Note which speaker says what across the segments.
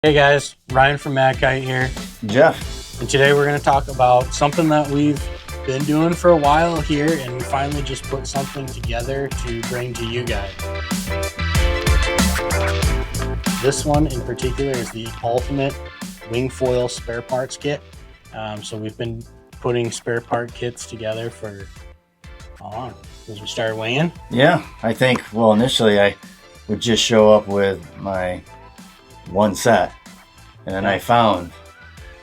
Speaker 1: Hey guys, Ryan from MACkite here.
Speaker 2: Jeff.
Speaker 1: And today we're going to talk about something that we've been doing for a while here, and we finally just put something together to bring to you guys. This one in particular is the ultimate wing foil spare parts kit. So we've been putting spare part kits together for how long? Since we started winging?
Speaker 2: Yeah, I think, well, initially I would just show up with my one set, and then I found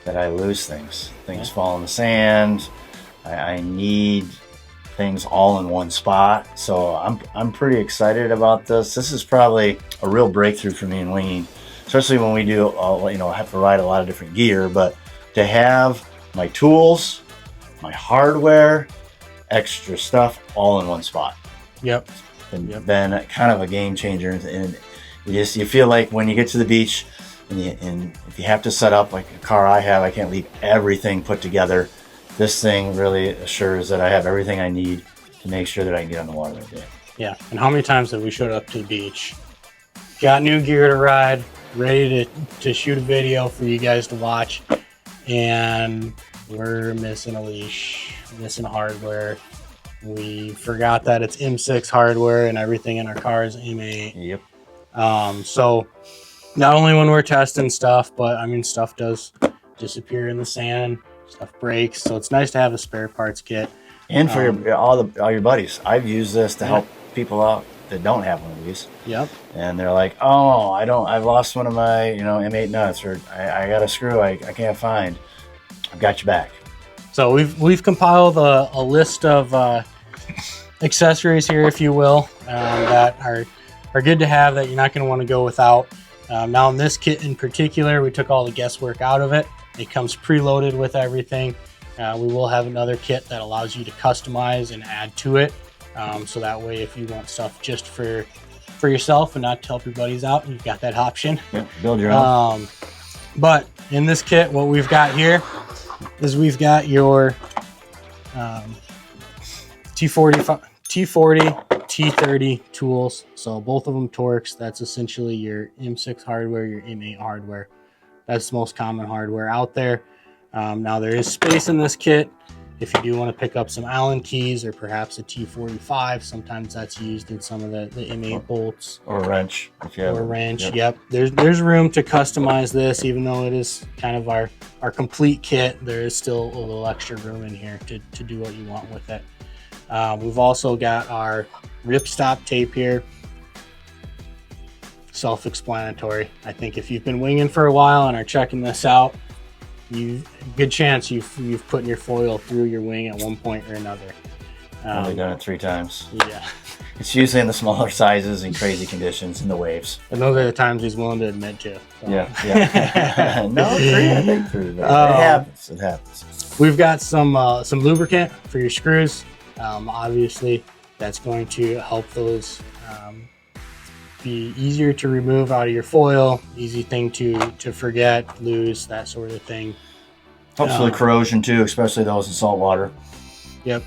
Speaker 2: that I lose things. Things fall in the sand. I need things all in one spot. So I'm pretty excited about this. This is probably a real breakthrough for me in winging, especially when we do, have to ride a lot of different gear, but to have my tools, my hardware, extra stuff all in one spot.
Speaker 1: Yep.
Speaker 2: And been kind of a game changer. And you feel like when you get to the beach and if you have to set up like a car I have, I can't leave everything put together. This thing really assures that I have everything I need to make sure that I can get on the water that day.
Speaker 1: Yeah. And how many times have we showed up to the beach, got new gear to ride, ready to shoot a video for you guys to watch, and we're missing a leash, missing hardware. We forgot that it's M6 hardware and everything in our car is M8.
Speaker 2: Yep.
Speaker 1: So not only when we're testing stuff, but I mean, stuff does disappear in the sand, stuff breaks. So it's nice to have a spare parts kit.
Speaker 2: And for all your buddies, I've used this to help people out that don't have one of these.
Speaker 1: Yep.
Speaker 2: And they're like, oh, I've lost one of my, M8 nuts, or I got a screw I can't find. I've got your back. So
Speaker 1: we've compiled a list of accessories here, if you will, that are good to have, that you're not going to want to go without. Now in this kit in particular, we took all the guesswork out of it. It comes preloaded with everything. We will have another kit that allows you to customize and add to it. So that way, if you want stuff just for yourself and not to help your buddies out, you've got that option.
Speaker 2: Yeah, build your own.
Speaker 1: But in this kit, what we've got here is we've got your T40, T30 tools. So both of them Torx. That's essentially your M6 hardware, your M8 hardware. That's the most common hardware out there. Now there is space in this kit if you do want to pick up some Allen keys or perhaps a T45. Sometimes that's used in some of the M8 bolts.
Speaker 2: Or a wrench. If you have
Speaker 1: a wrench. Yep. There's room to customize this, even though it is kind of our complete kit. There is still a little extra room in here to do what you want with it. We've also got our ripstop tape here. Self-explanatory. I think if you've been winging for a while and are checking this out, good chance you've put your foil through your wing at one point or another.
Speaker 2: Only done it 3 times.
Speaker 1: Yeah.
Speaker 2: It's usually in the smaller sizes and crazy conditions in the waves.
Speaker 1: And those are the times he's willing to admit to. So.
Speaker 2: Yeah. No, 3, I think 3. It happens. It happens.
Speaker 1: We've got some lubricant for your screws. Obviously, that's going to help those be easier to remove out of your foil. Easy thing to forget, lose, that sort of thing.
Speaker 2: Helps with corrosion too, especially those in salt water.
Speaker 1: Yep.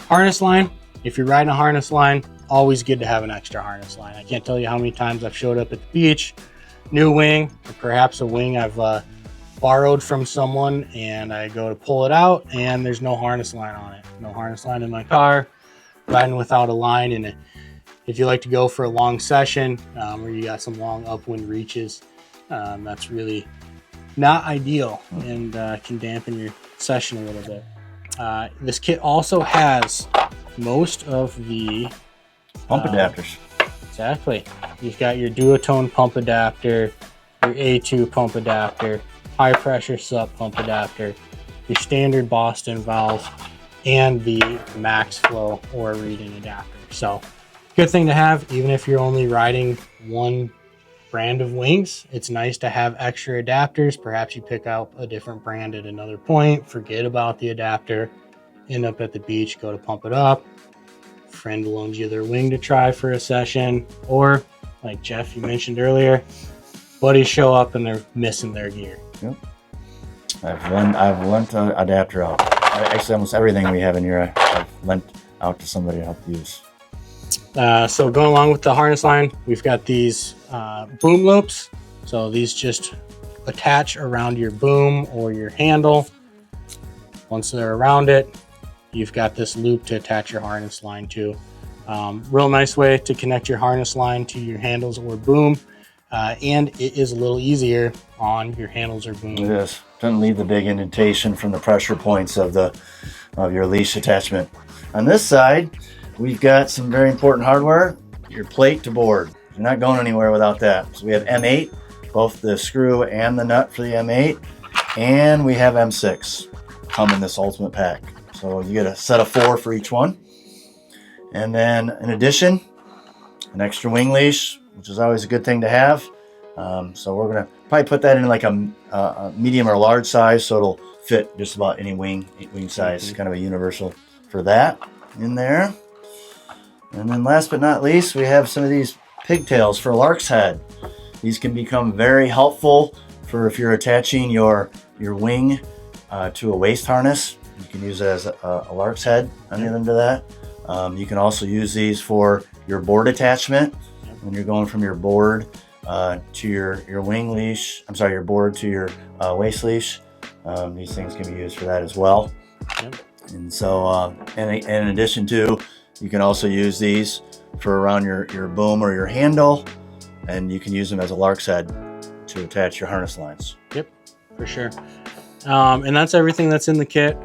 Speaker 1: Harness line. If you're riding a harness line, always good to have an extra harness line. I can't tell you how many times I've showed up at the beach, new wing, or perhaps a wing I've borrowed from someone, and I go to pull it out and there's no harness line on it. No harness line in my car, riding without a line. And if you like to go for a long session where you got some long upwind reaches, that's really not ideal and can dampen your session a little bit. This kit also has most of the
Speaker 2: pump adapters.
Speaker 1: Exactly. You've got your Duotone pump adapter, your A2 pump adapter, high pressure sub pump adapter, your standard Boston valve, and the max flow or Reedin adapter. So good thing to have, even if you're only riding one brand of wings. It's nice to have extra adapters. Perhaps you pick out a different brand at another point, forget about the adapter, end up at the beach, go to pump it up. Friend loans you their wing to try for a session, or like Jeff, you mentioned earlier, buddies show up and they're missing their gear.
Speaker 2: Yep. I've lent an adapter out. Actually, almost everything we have in here, I've lent out to somebody to help use.
Speaker 1: So going along with the harness line, we've got these boom loops. So these just attach around your boom or your handle. Once they're around it, you've got this loop to attach your harness line to. Real nice way to connect your harness line to your handles or boom. And it is a little easier on your handles or boom.
Speaker 2: It is. Doesn't leave the big indentation from the pressure points of your leash attachment. On this side, we've got some very important hardware, your plate to board. You're not going anywhere without that. So we have M8, both the screw and the nut for the M8, and we have M6 come in this ultimate pack. So you get a set of 4 for each one. And then in addition, an extra wing leash, which is always a good thing to have. So we're gonna probably put that in like a medium or large size, so it'll fit just about any wing size, kind of a universal for that in there. And then last but not least, we have some of these pigtails for Lark's head. These can become very helpful for if you're attaching your wing to a waist harness. You can use it as a Lark's head on the other end of that. You can also use these for your board attachment when you're going from your board to your wing leash. I'm sorry, your board to your waist leash. These things can be used for that as well. Yep. And so, and in addition to, you can also use these for around your boom or your handle, and you can use them as a Lark's head to attach your harness lines.
Speaker 1: Yep, for sure. And that's everything that's in the kit.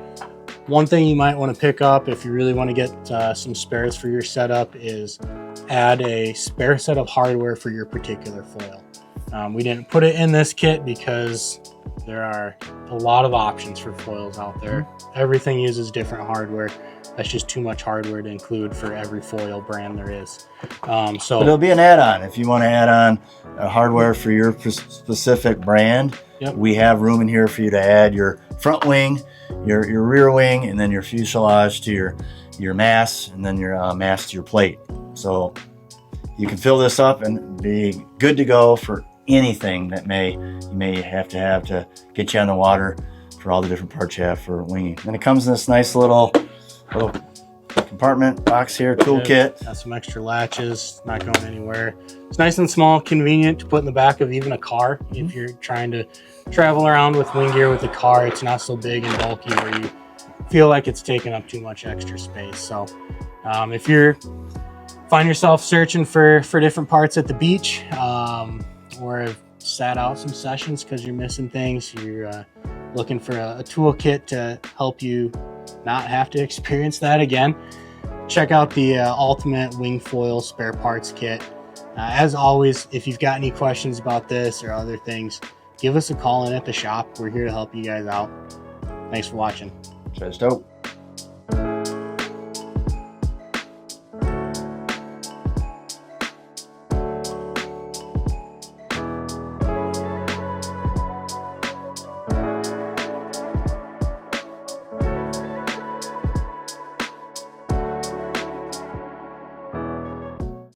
Speaker 1: One thing you might want to pick up if you really want to get some spares for your setup is add a spare set of hardware for your particular foil. We didn't put it in this kit because there are a lot of options for foils out there. Everything uses different hardware. That's just too much hardware to include for every foil brand there is. But
Speaker 2: it'll be an add-on. If you want to add on hardware for your specific brand, yep, we have room in here for you to add your front wing, your rear wing, and then your fuselage to your mass, and then your mass to your plate. So you can fill this up and be good to go for anything that you may have to get you on the water for all the different parts you have for winging. And it comes in this nice little compartment box here, toolkit.
Speaker 1: Got some extra latches, not going anywhere. It's nice and small, convenient to put in the back of even a car. If you're trying to travel around with wing gear with a car, it's not so big and bulky where you feel like it's taking up too much extra space. So if you find yourself searching for different parts at the beach, or have sat out some sessions because you're missing things, you're looking for a toolkit to help you not have to experience that again, check out the Ultimate Wing Foil Spare Parts Kit. As always, if you've got any questions about this or other things, give us a call in at the shop. We're here to help you guys out. Thanks for watching.
Speaker 2: Just dope.